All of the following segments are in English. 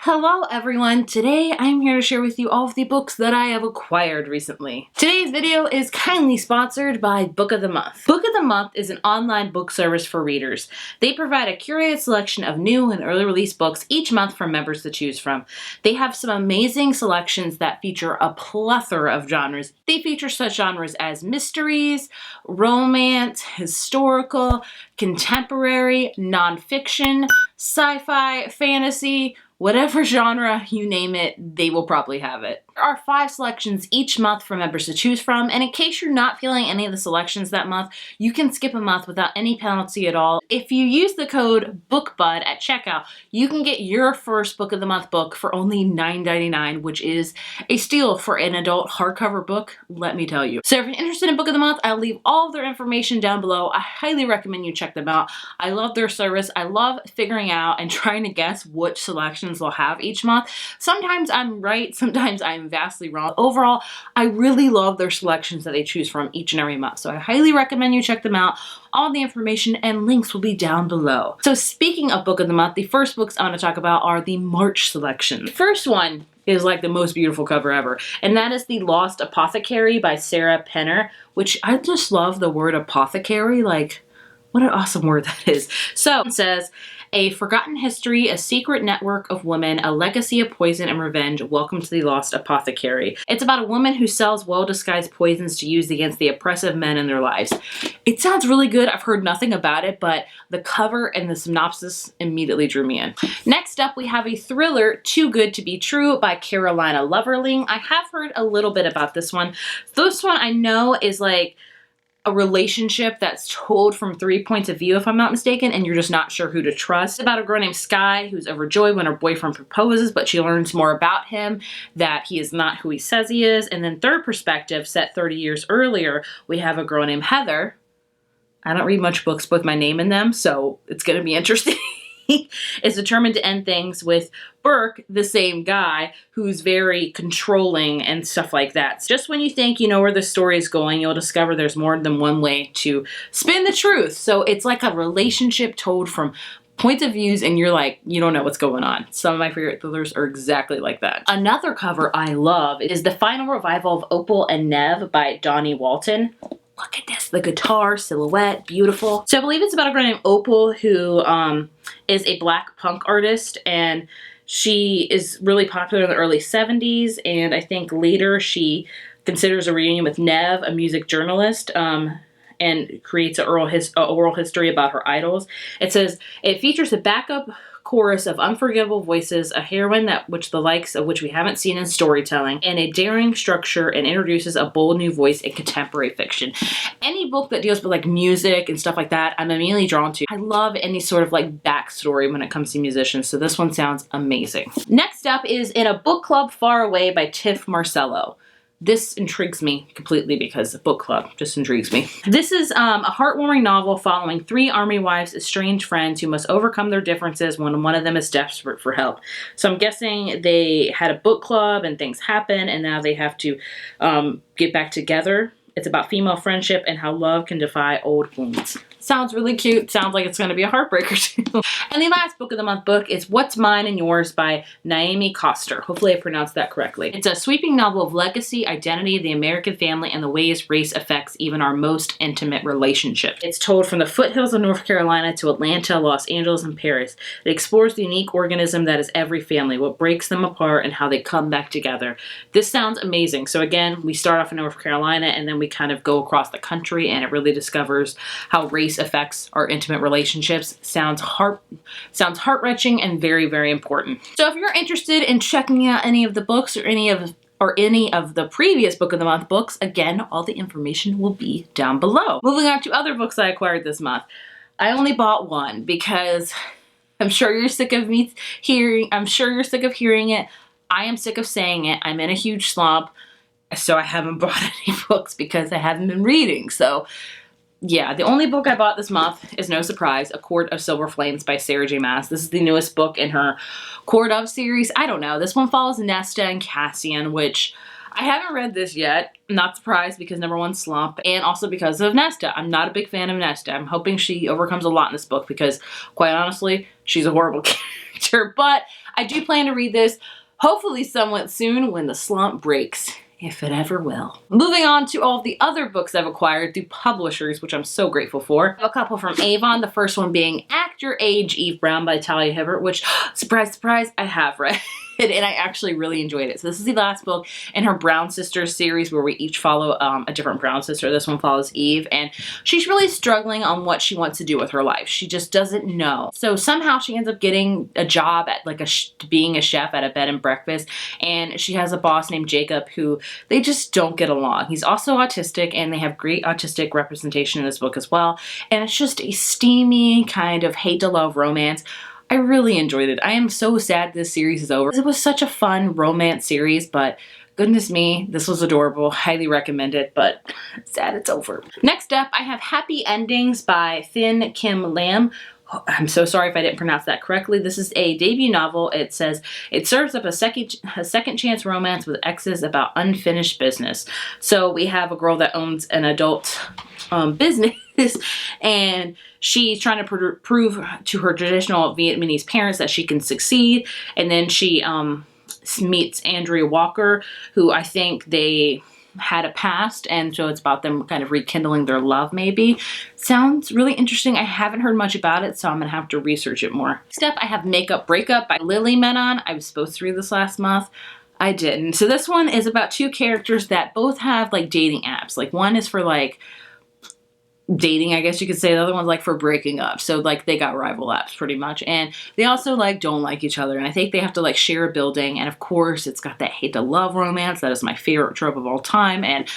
Hello everyone! Today I'm here to share with you all of the books that I have acquired recently. Today's video is kindly sponsored by Book of the Month. Book of the Month is an online book service for readers. They provide a curated selection of new and early release books each month for members to choose from. They have some amazing selections that feature a plethora of genres. They feature such genres as mysteries, romance, historical, contemporary, nonfiction, sci-fi, fantasy, whatever genre you name it, they will probably have it. There are 5 selections each month for members to choose from, and in case you're not feeling any of the selections that month, you can skip a month without any penalty at all. If you use the code BOOKBUD at checkout, you can get your first Book of the Month book for only $9.99, which is a steal for an adult hardcover book, let me tell you. So if you're interested in Book of the Month, I'll leave all of their information down below. I highly recommend you check them out. I love their service. I love figuring out and trying to guess which selections they'll have each month. Sometimes I'm right, sometimes I'm vastly wrong. Overall, I really love their selections that they choose from each and every month. So I highly recommend you check them out. All the information and links will be down below. So speaking of Book of the Month, the first books I want to talk about are the March selection. The first one is like the most beautiful cover ever, and that is the Lost Apothecary by Sarah Penner, which I just love the word apothecary. Like, what an awesome word that is. So it says, a forgotten history, a secret network of women, a legacy of poison and revenge. Welcome to the Lost Apothecary. It's about a woman who sells well-disguised poisons to use against the oppressive men in their lives. It sounds really good. I've heard nothing about it, but the cover and the synopsis immediately drew me in. Next up, we have a thriller, Too Good to Be True by Carolina Loverling. I have heard a little bit about this one. This one I know is like a relationship that's told from 3 points of view, if I'm not mistaken, and you're just not sure who to trust. It's about a girl named Sky who's overjoyed when her boyfriend proposes, but she learns more about him, that he is not who he says he is. And then third perspective, set 30 years earlier, we have a girl named Heather. I don't read much books with my name in them, so it's going to be interesting. Is determined to end things with Burke, the same guy, who's very controlling and stuff like that. So just when you think you know where the story is going, you'll discover there's more than one way to spin the truth. So it's like a relationship told from points of views, and you're like, you don't know what's going on. Some of my favorite thrillers are exactly like that. Another cover I love is The Final Revival of Opal and Nev by Donnie Walton. Look at this, the guitar, silhouette, beautiful. So I believe it's about a girl named Opal who is a black punk artist, and she is really popular in the early 70s, and I think later she considers a reunion with Nev, a music journalist, and creates an oral history about her idols. It says, it features a backup chorus of unforgettable voices, a heroine which the likes of which we haven't seen in storytelling, and a daring structure, and introduces a bold new voice in contemporary fiction. Any book that deals with like music and stuff like that, I'm immediately drawn to. I love any sort of like backstory when it comes to musicians, so this one sounds amazing. Next up is In a Book Club Far Away by Tiff Marcello. This intrigues me completely because the book club just intrigues me. This is a heartwarming novel following 3 army wives' estranged friends who must overcome their differences when one of them is desperate for help. So I'm guessing they had a book club and things happen, and now they have to get back together. It's about female friendship and how love can defy old wounds. Sounds really cute. Sounds like it's going to be a heartbreaker too. And the last Book of the Month book is What's Mine and Yours by Naomi Koster. Hopefully I pronounced that correctly. It's a sweeping novel of legacy, identity, the American family, and the ways race affects even our most intimate relationships. It's told from the foothills of North Carolina to Atlanta, Los Angeles, and Paris. It explores the unique organism that is every family, what breaks them apart, and how they come back together. This sounds amazing. So again, we start off in North Carolina, and then we kind of go across the country, and it really discovers how race affects our intimate relationships. Sounds heart-wrenching and very, very important. So if you're interested in checking out any of the books or any of the previous Book of the Month books, again, all the information will be down below. Moving on to other books I acquired this month. I only bought one because I'm sure you're sick of hearing it. I am sick of saying it. I'm in a huge slump, so I haven't bought any books because I haven't been reading. So yeah, the only book I bought this month is no surprise, A Court of Silver Flames by Sarah J. Maas. This is the newest book in her Court of series. I don't know. This one follows Nesta and Cassian, which I haven't read this yet. I'm not surprised because number one, slump, and also because of Nesta. I'm not a big fan of Nesta. I'm hoping she overcomes a lot in this book because, quite honestly, she's a horrible character. character, but I do plan to read this hopefully somewhat soon when the slump breaks, if it ever will. Moving on to all the other books I've acquired through publishers, which I'm so grateful for. I have a couple from Avon, the first one being Act Your Age, Eve Brown by Talia Hibbert, which, surprise, surprise, I have read. And I actually really enjoyed it. So this is the last book in her Brown Sisters series where we each follow a different Brown sister. This one follows Eve, and she's really struggling on what she wants to do with her life. She just doesn't know. So somehow she ends up getting a job at like being a chef at a bed and breakfast, and she has a boss named Jacob who they just don't get along. He's also autistic, and they have great autistic representation in this book as well. And it's just a steamy kind of hate to love romance. I really enjoyed it. I am so sad this series is over. It was such a fun romance series, but goodness me, this was adorable. Highly recommend it, but sad it's over. Next up, I have Happy Endings by Thin Kim Lam. I'm so sorry if I didn't pronounce that correctly. This is a debut novel. It says it serves up a second chance romance with exes about unfinished business. So we have a girl that owns an adult business, and she's trying to prove to her traditional Vietnamese parents that she can succeed. And then she meets Andrea Walker, who I think they had a past, and so it's about them kind of rekindling their love maybe. Sounds really interesting. I haven't heard much about it, so I'm gonna have to research it more. Next up, I have Makeup Breakup by Lily Menon. I was supposed to read this last month. I didn't. So this one is about two characters that both have like dating apps. Like one is for like dating, I guess you could say. The other one's like for breaking up. So like they got rival apps pretty much. And they also like don't like each other. And I think they have to like share a building. And of course it's got that hate to love romance. That is my favorite trope of all time. And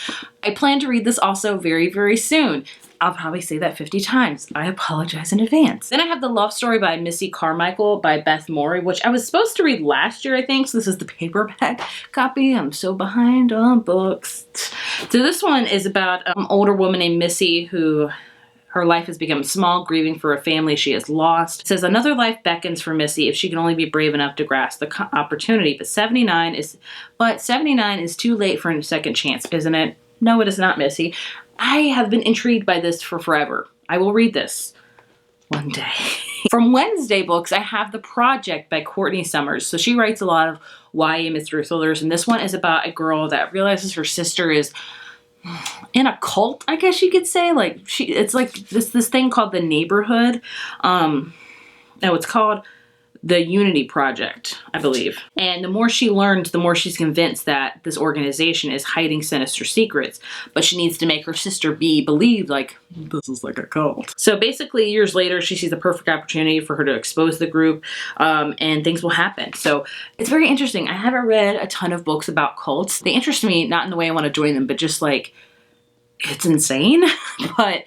I plan to read this also very, very soon. I'll probably say that 50 times. I apologize in advance. Then I have The Love Story by Missy Carmichael by Beth Morey, which I was supposed to read last year, I think. So this is the paperback copy. I'm so behind on books. So this one is about an older woman named Missy who her life has become small, grieving for a family she has lost. It says another life beckons for Missy if she can only be brave enough to grasp the opportunity. But 79 is too late for a second chance, isn't it? No, it is not, Missy. I have been intrigued by this for forever. I will read this one day. From Wednesday Books, I have The Project by Courtney Summers. So she writes a lot of YA mystery thrillers, and this one is about a girl that realizes her sister is in a cult, I guess you could say. Like it's like this thing called The Neighborhood. No, it's called The Unity Project, I believe. And the more she learns, the more she's convinced that this organization is hiding sinister secrets, but she needs to make her sister believe like this is like a cult. So basically years later, she sees the perfect opportunity for her to expose the group, and things will happen. So it's very interesting. I haven't read a ton of books about cults. They interest me, not in the way I want to join them, but just like, it's insane. But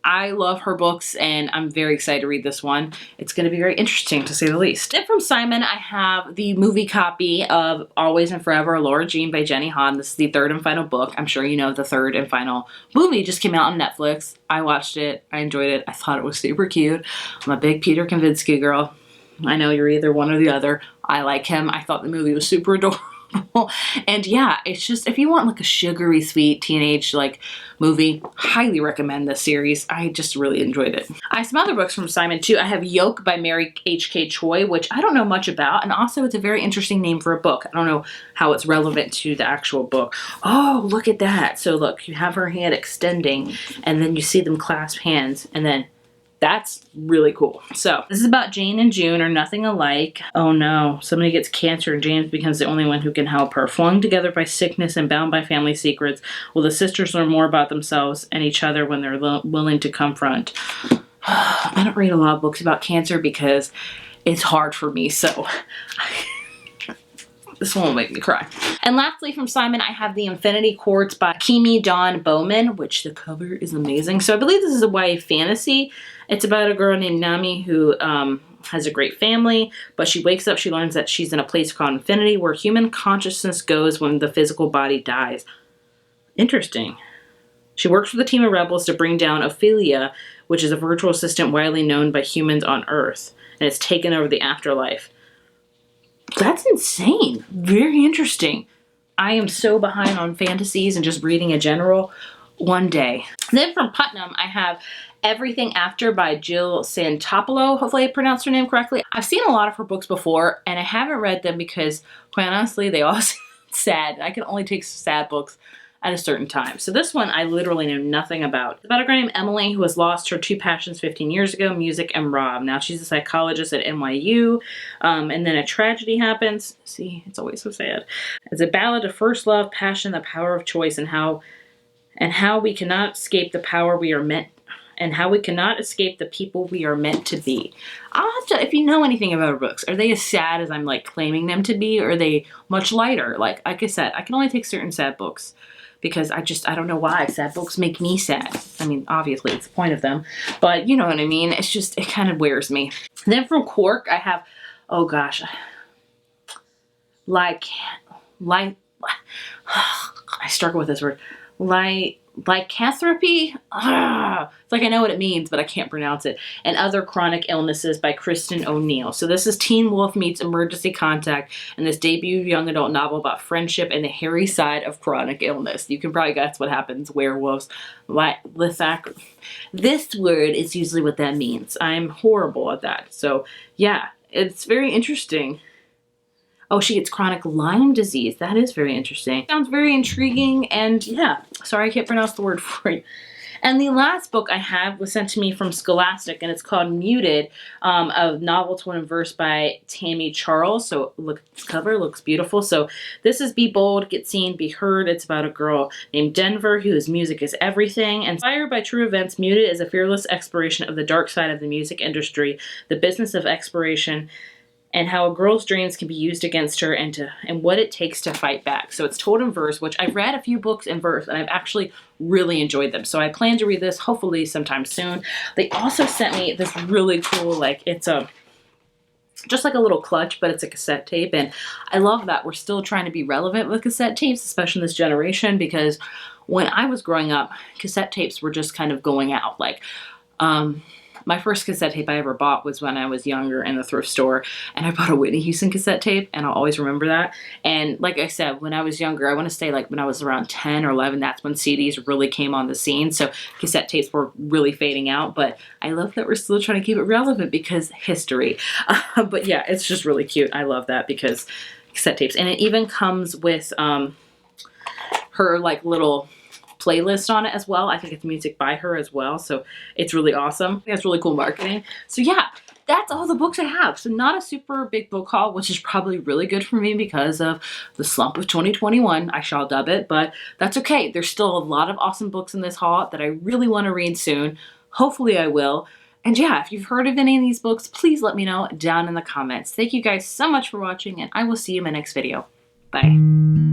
I love her books, and I'm very excited to read this one. It's going to be very interesting, to say the least. And from Simon, I have the movie copy of Always and Forever, Laura Jean by Jenny Han. This is the third and final book. I'm sure you know the third and final movie just came out on Netflix. I watched it. I enjoyed it. I thought it was super cute. I'm a big Peter Kavinsky girl. I know you're either one or the other. I like him. I thought the movie was super adorable. And yeah, it's just, if you want like a sugary sweet teenage like movie, highly recommend this series. I just really enjoyed it. I have some other books from Simon too. I have Yoke by Mary H.K. Choi, which I don't know much about, and also it's a very interesting name for a book. I don't know how it's relevant to the actual book. Oh, look at that. So look, you have her hand extending, and then you see them clasp hands, and then that's really cool. So this is about Jane and June are nothing alike. Oh no, somebody gets cancer and James becomes the only one who can help her. Flung together by sickness and bound by family secrets, will the sisters learn more about themselves and each other when they're willing to confront? I don't read a lot of books about cancer because it's hard for me, so this one will make me cry. And lastly from Simon, I have The Infinity Quartz by Kimi Dawn Bowman, which the cover is amazing. So I believe this is a YA fantasy. It's about a girl named Nami who has a great family, but she wakes up, she learns that she's in a place called Infinity where human consciousness goes when the physical body dies. Interesting. She works with a team of rebels to bring down Ophelia, which is a virtual assistant widely known by humans on Earth, and it's taken over the afterlife. That's insane. Very interesting. I am so behind on fantasies and just reading in general. One day. Then from Putnam, I have Everything After by Jill Santopolo. Hopefully I pronounced her name correctly. I've seen a lot of her books before and I haven't read them because, quite honestly, they all sound sad. I can only take sad books at a certain time. So this one I literally know nothing about. It's about a girl named Emily who has lost her two passions 15 years ago, music and Rob. Now she's a psychologist at NYU, and then a tragedy happens. See, it's always so sad. It's a ballad of first love, passion, the power of choice, and how we cannot escape the power we are meant, and how we cannot escape the people we are meant to be. I'll have to, if you know anything about her books, are they as sad as I'm like claiming them to be, or are they much lighter? Like I said, I can only take certain sad books because I don't know why. Sad books make me sad. I mean, obviously it's the point of them, but you know what I mean? It's just, it kind of wears me. Then from Cork, I have, oh gosh, I struggle with this word. Lycanthropy? It's like I know what it means, but I can't pronounce it. And Other Chronic Illnesses by Kristen O'Neill. So this is Teen Wolf meets Emergency Contact, and this debut young adult novel about friendship and the hairy side of chronic illness. You can probably guess what happens. Werewolves. This word is usually what that means. I'm horrible at that. So yeah, it's very interesting. Oh, she gets chronic Lyme disease. That is very interesting. Sounds very intriguing, and yeah, sorry I can't pronounce the word for you. And the last book I have was sent to me from Scholastic, and it's called Muted, a novel told in verse by Tammy Charles. So look, this cover looks beautiful. So this is Be Bold, Get Seen, Be Heard. It's about a girl named Denver whose music is everything. And inspired by true events, Muted is a fearless exploration of the dark side of the music industry, the business of exploration, and how a girl's dreams can be used against her, and what it takes to fight back. So it's told in verse, which I've read a few books in verse and I've actually really enjoyed them. So I plan to read this hopefully sometime soon. They also sent me this really cool, like it's just like a little clutch, but it's a cassette tape. And I love that we're still trying to be relevant with cassette tapes, especially in this generation, because when I was growing up, cassette tapes were just kind of going out. Like, my first cassette tape I ever bought was when I was younger in the thrift store, and I bought a Whitney Houston cassette tape, and I'll always remember that. And like I said, when I was younger, I want to say like when I was around 10 or 11, that's when CDs really came on the scene. So cassette tapes were really fading out, but I love that we're still trying to keep it relevant because history. But yeah, it's just really cute. I love that because cassette tapes. And it even comes with her like little playlist on it as well. I think it's music by her as well, so it's really awesome. I think that's really cool marketing. So yeah, that's all the books I have. So not a super big book haul, which is probably really good for me because of the slump of 2021, I shall dub it, but that's okay. There's still a lot of awesome books in this haul that I really want to read soon. Hopefully I will. And yeah, if you've heard of any of these books, please let me know down in the comments. Thank you guys so much for watching, and I will see you in my next video. Bye.